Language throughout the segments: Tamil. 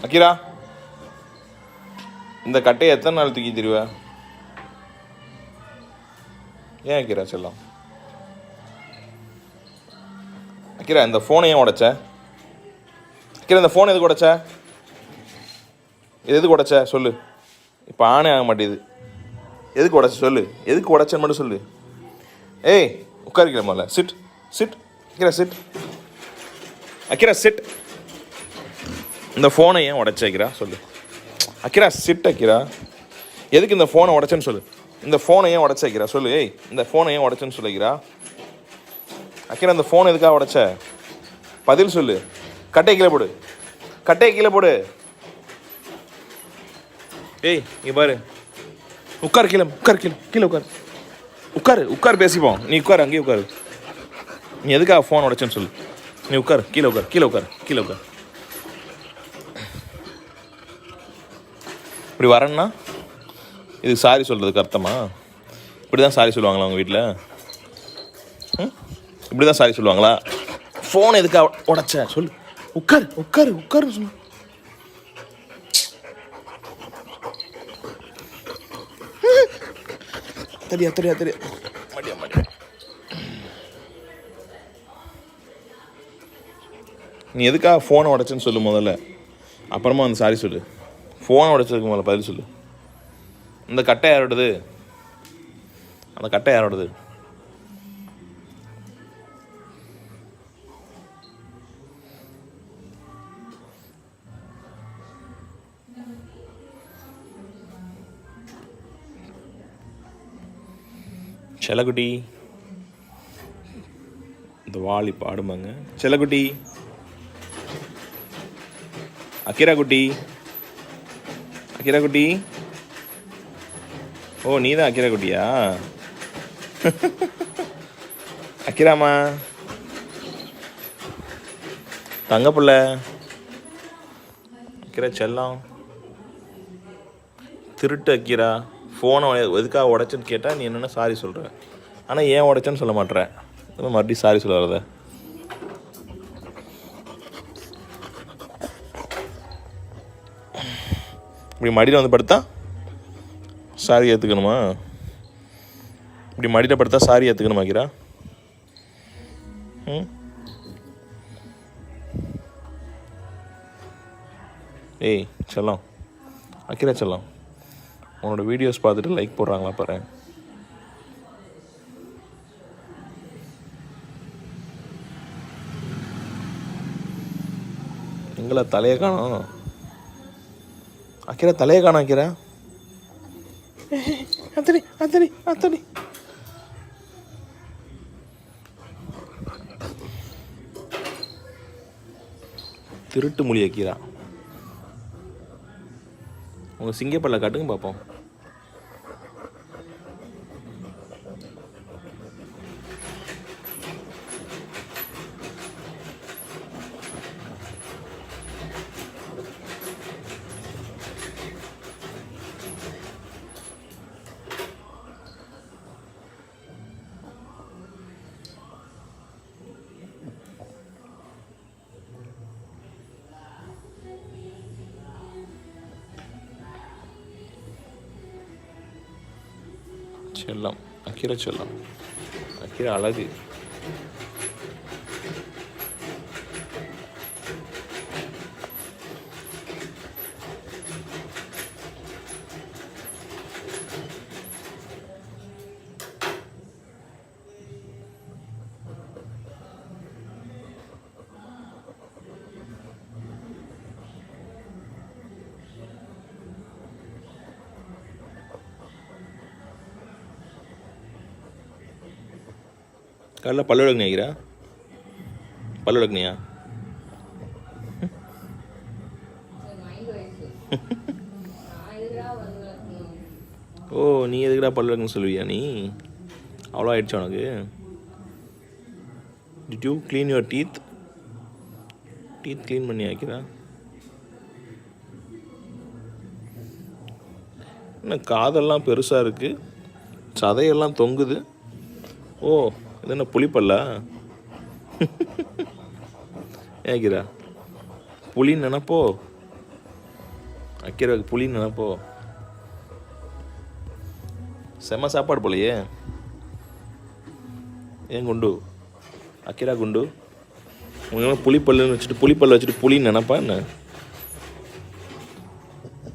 அகிரா, இந்த கட்டையை எத்தனை நாள் தூக்கி தருவ? ஏன் அகிரா செல்லம்? அகிரா, இந்த ஃபோனை ஏன் உடைச்ச? அகிரா, இந்த ஃபோன் எதுக்கு உடைச்ச? இது எதுக்கு உடைச்ச சொல்லு. இப்போ ஆனே ஆக மாட்டேது. எதுக்கு உடைச்ச சொல்லு. எதுக்கு உடைச்சன்னு மட்டும் சொல்லு. ஏய், உட்காரிக்கிற மேல. Sit sit Akira, chit. Akira, chit. இந்த ஃபோனை ஏன் உடைச்ச அகிரா சொல்லு. அகிரா, சிட். அகிரா, எதுக்கு இந்த ஃபோனை உடைச்சேன்னு சொல்லு. இந்த ஃபோனை ஏன் உடைச்ச அகிரா சொல்லு. ஏய், இந்த ஃபோனை ஏன் உடைச்சேன்னு சொல்லு அகிரா. அகிரா, இந்த ஃபோன் எதுக்காக உடைச்ச? பதில் சொல்லு. கட்டையை கீழே போடு. கட்டையை கீழே போடு. ஏய், இங்கே பாரு. உட்கார் கீழே. உட்கார் கீழே. கீழே உட்கார். உட்காரு. உட்கார், பேசிப்போம். நீ உட்காரு. அங்கேயே உட்காரு. நீ எதுக்காக ஃபோன் உடைச்சேன்னு சொல்லு. நீ உட்கார். கீழே உட்கார். கீழே உட்கார். கீழே உட்கார். இப்படி வரேன்னா இது சாரி சொல்கிறதுக்கு அர்த்தமா? இப்படி தான் சாரி சொல்லுவாங்களா உங்கள் வீட்டில்? இப்படி தான் சாரி சொல்லுவாங்களா? ஃபோன் எதுக்காக உடைச்ச சொல்லு. உட்காரு. உட்காரு. உட்காருன்னு சொல்லு. தெரியா தெரியா தெரியா மடியா மடியா. நீ எதுக்காக ஃபோனை உடைச்சேன்னு சொல்லு முதல்ல. அப்புறமா வந்து சாரி சொல்லு. ஃபோனை உடைச்சதுக்கு முதல்ல பதில் சொல்லு. இந்த கட்டை யாரோடது? அந்த கட்டை யாரோடது? செல்லக்குட்டி, இந்த வாலி பாடுமாங்க. செல்லக்குட்டி, அகிரா குட்டி. அகிரா குட்டி. ஓ, நீ தான் அகிரா குட்டியா? அகிராமா, தங்க புள்ள. அகிரா செல்லம். திருட்டு அகிரா. ஃபோனை எதுக்காக உடைச்சேன்னு கேட்டால் நீ என்னென்ன சாரி சொல்கிற. ஆனால் ஏன் உடைச்சேன்னு சொல்ல மாட்டேற. மறுபடியும் சாரி சொல்ல வரத. இப்படி மடியில் வந்து படுத்தா சாரி ஏற்றுக்கணுமா? இப்படி மடியில் படுத்தா சாரி ஏற்றுக்கணுமா அகிரா? ஏய் செல்லம். அகிரா செல்லம், உன்னோட வீடியோஸ் பார்த்துட்டு லைக் போடுறாங்களா பாரு. எங்களை தலையை காணோம். அகிரா, தலையை காணோம் அகிரா. அத்தனை அத்தனை அத்தனை. திருட்டு மொழி அகிரா. உங்கள் சிங்கப்பல்ல காட்டுங்க பார்ப்போம். செல்லம், அகிரா செல்லம். அகிரா அழகு. காலைல பல்லு விளக்குனியா அகிரா? பல்லு விளக்குனியா? ஓ, நீ எதுக்குடா பல்லு விளக்குன்னு சொல்லுவியா நீ? அவ்வளோ ஆயிடுச்சா உனக்கு? Did you clean your teeth? Teeth clean பண்ணி அகிரா? என்ன காதெல்லாம் பெருசாக இருக்குது, சதையெல்லாம் தொங்குது. ஓ, இது என்ன புளிப்பல்ல? ஏகிரா, புளின்னு நினைப்போ? அக்கீராவுக்கு புளின்னு நினைப்போ. செம்ம சாப்பாடு போலையே. ஏன் குண்டு அக்கீரா குண்டு உங்களாம் புளிப்பல்லுன்னு வச்சுட்டு புளிப்பல்ல வச்சுட்டு புளின்னு நினைப்பா என்ன?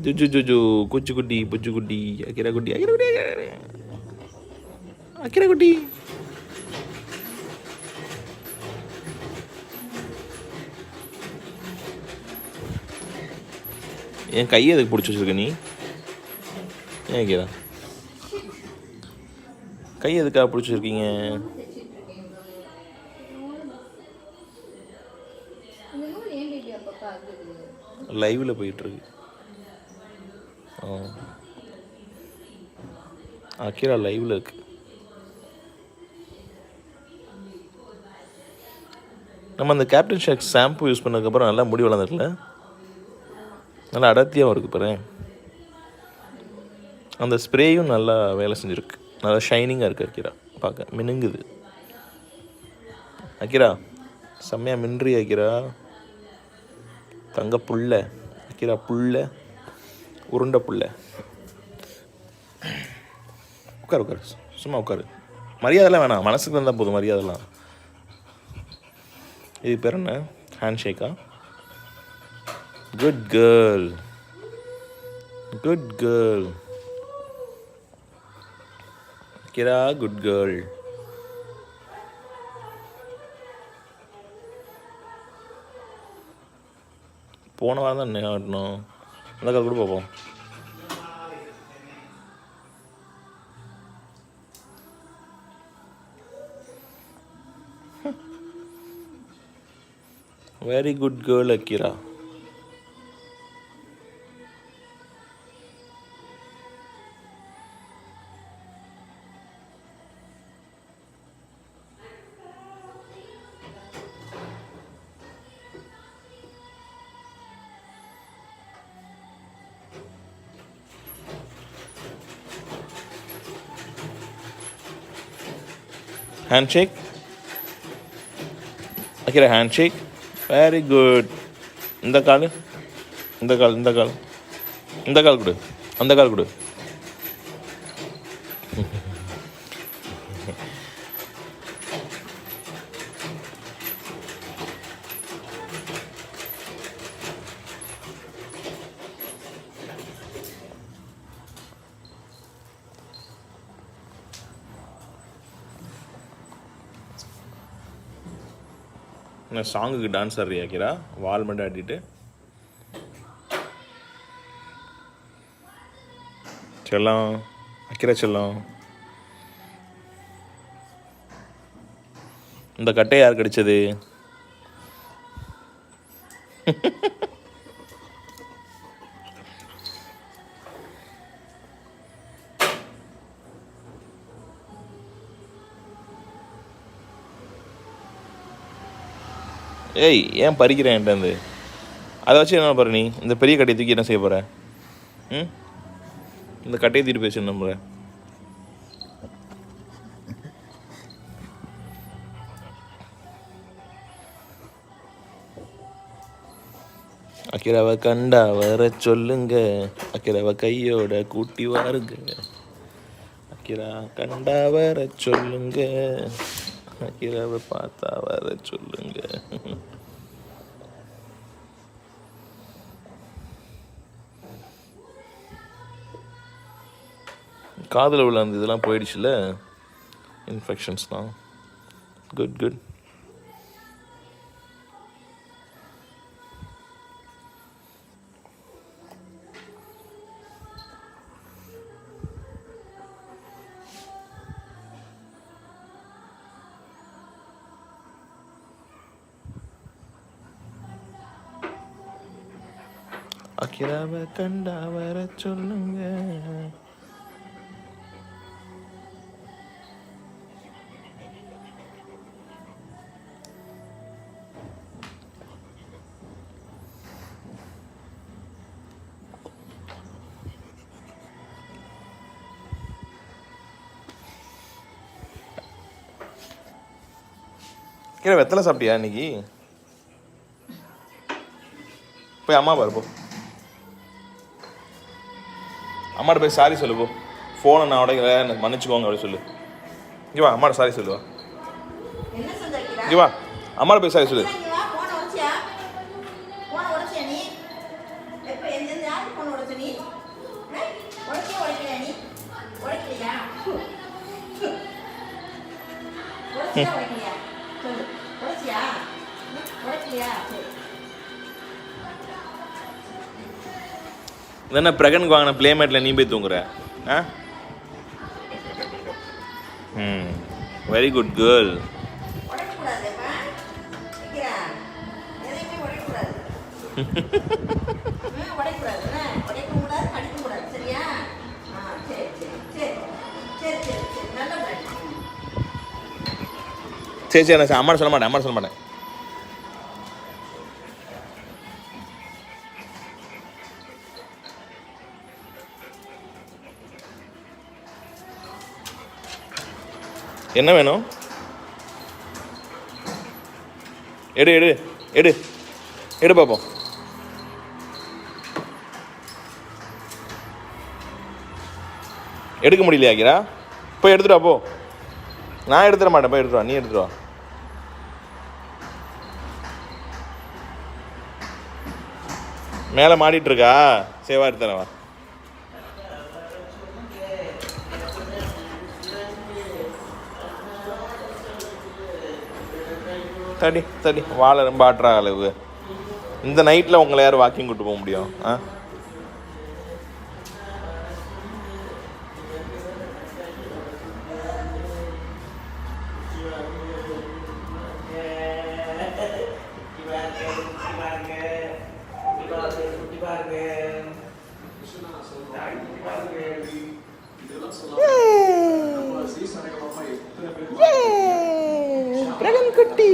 ஜுஜு ஜுஜு குச்சி புச்சு குட்டி அக்கீரா குட்டி அக்கீரா குட்டி. என் கையை எதுக்கு பிடிச்சி வச்சிருக்க நீ? ஏன் அக்கீரா கை எதுக்காக பிடிச்சி வச்சிருக்கீங்க? லைவில் போயிட்டுருக்கு. அக்கீரா லைவில் இருக்கு. நம்ம அந்த கேப்டன் ஷேக் ஷாம்பு யூஸ் பண்ணதுக்கப்புறம் நல்லா முடி வளர்ந்துருக்குல்ல, நல்லா அடர்த்தியாகவும் இருக்குது பாரு. அந்த ஸ்ப்ரேயும் நல்லா வேலை செஞ்சுருக்கு, நல்லா ஷைனிங்காக இருக்குது. அக்கீரா பார்க்க மினுங்குது. அக்கீரா செம்மையாக மின்றி அக்கீரா, தங்க புல்ல அக்கீரா, புல்ல உருண்டை புல்ல. உட்காரு உட்காரு, சும்மா உட்காரு. மரியாதைலாம் வேணாம், மனசுக்கு இருந்தால் போதும் மரியாதைலாம். இது பேர் என்ன? ஹேண்ட் ஷேக்கா? Good girl, good girl Akira, good girl. போன வாரம் தான் என்ன ஆட்டணும், அந்த கால் கூட பார்ப்போம். Very good girl Akira. Handshake Akira, handshake. Very good. இந்த கால், இந்த கால், இந்த கால், இந்த கால் கொடு, அந்த கால் கொடு. நான் சாங்குக்கு டான்ஸ் ஆடுறியா அக்கீரா? வால் மட்டும் ஆடிட்டு. செல்லம் அக்கீரா செல்லம், இந்த கட்டை யார் கடிச்சது? ஏய், ஏன் பறிக்கிறேன் என்கிட்ட? அதை வச்சு என்ன பாரு, நீ இந்த பெரிய கட்டையை தூக்கி என்ன செய்ய போகிற? இந்த கட்டையை தூக்கிட்டு போய் என்ன போகிற? அக்கீராவை கண்டா வர சொல்லுங்க, அக்கீராவை கையோட கூட்டி வாருங்க. அக்கீரா கண்டா வர சொல்லுங்க, அக்கீராவை பார்த்தா வர சொல்லுங்க. காதில் உள்ள அந்த இதெல்லாம் போயிடுச்சுல, இன்ஃபெக்ஷன்ஸ்லாம். Good good. அக்கீராவை கண்டா வர சொல்லுங்க. கீழே வெத்தலை சாப்பிட்டியா இன்னைக்கு? போய் அம்மா பாரு போ. அம்மாட்ட போய் சாரி சொல்லு போ. ஃபோனை நான் உடைக்கல, மன்னிச்சுக்கோங்க அப்படி சொல்லு. இங்கே வா, அம்மாட்ட சாரி சொல்லுவா. இங்கே வா, அம்மாட்ட போய் சாரி சொல்லு. என்ன பிரகனுக்கு வாங்கின பிளேமேட்டில் நீ போய் தூங்குற? ஆ, வெரி குட் கேர்ள். சரி சரி, நான் அம்மா சொல்ல மாட்டேன். என்ன வேணும்? எடு எடு எடு எடு பார்ப்போம். எடுக்க முடியலையா ஆகிரா? போய் எடுத்துட்டு வா போ. நான் எடுத்துட மாட்டேன், போய் எடுத்துட்டு வா. நீ எடுத்துட்டு வா. மேலே மாடிட்டு இருக்கா? சேவா எடுத்துறேன் வா. தடி வாழை ரொம்ப ஆட்டுறா அளவு. இந்த நைட்டில் உங்களை யார் வாக்கிங் கூட்டு போக முடியும்? ஆ, பிரகன் குட்டி.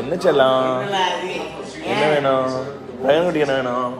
என்ன செல்லம்? என்ன வேணும்? பிரகன் குட்டி என்ன வேணும்?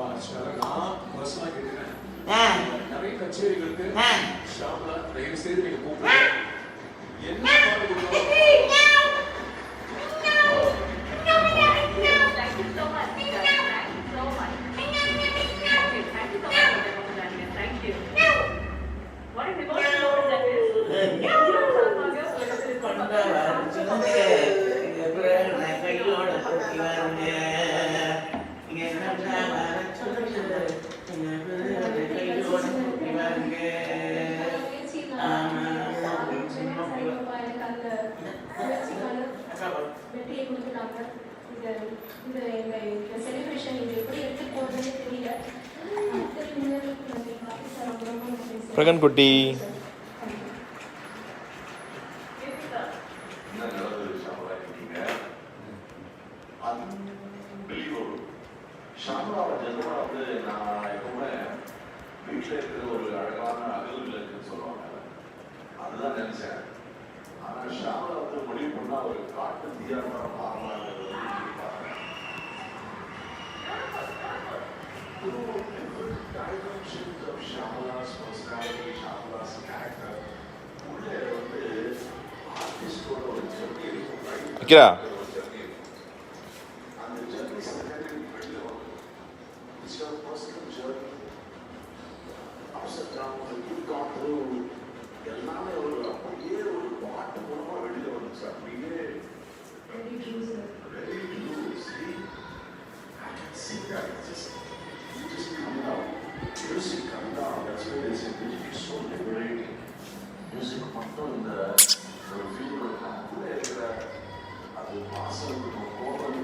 பிரகன் குட்டி வீட்டில் இருக்கிற ஒரு அழகான அகல் இருக்குன்னு சொல்லுவாங்க. அதுதான் நினைச்சேன். ஆனால் ஷாமலா வந்து முடிவு பண்ணா ஒரு காட்டு தீயான மாறலாம். Shyamala's personality, Shyamala's character, உள்ளே வந்து ஆர்டிஸ்டோட ஒரு ஜர்னி இருக்கும். அக்கிரா, அந்த ஜர்னி சரி வெளியில் வரும். It's your personal journey. எல்லாமே ஒரு அப்படியே ஒரு பாட்டு மூலமாக வெளியில் வந்துச்சு. அப்படியே music coming out, that's why they say music is so liberating. Music மட்டும் இந்த ஒரு ஃபீல் உள்ளே இருக்கிற அது பாசம் கோபம்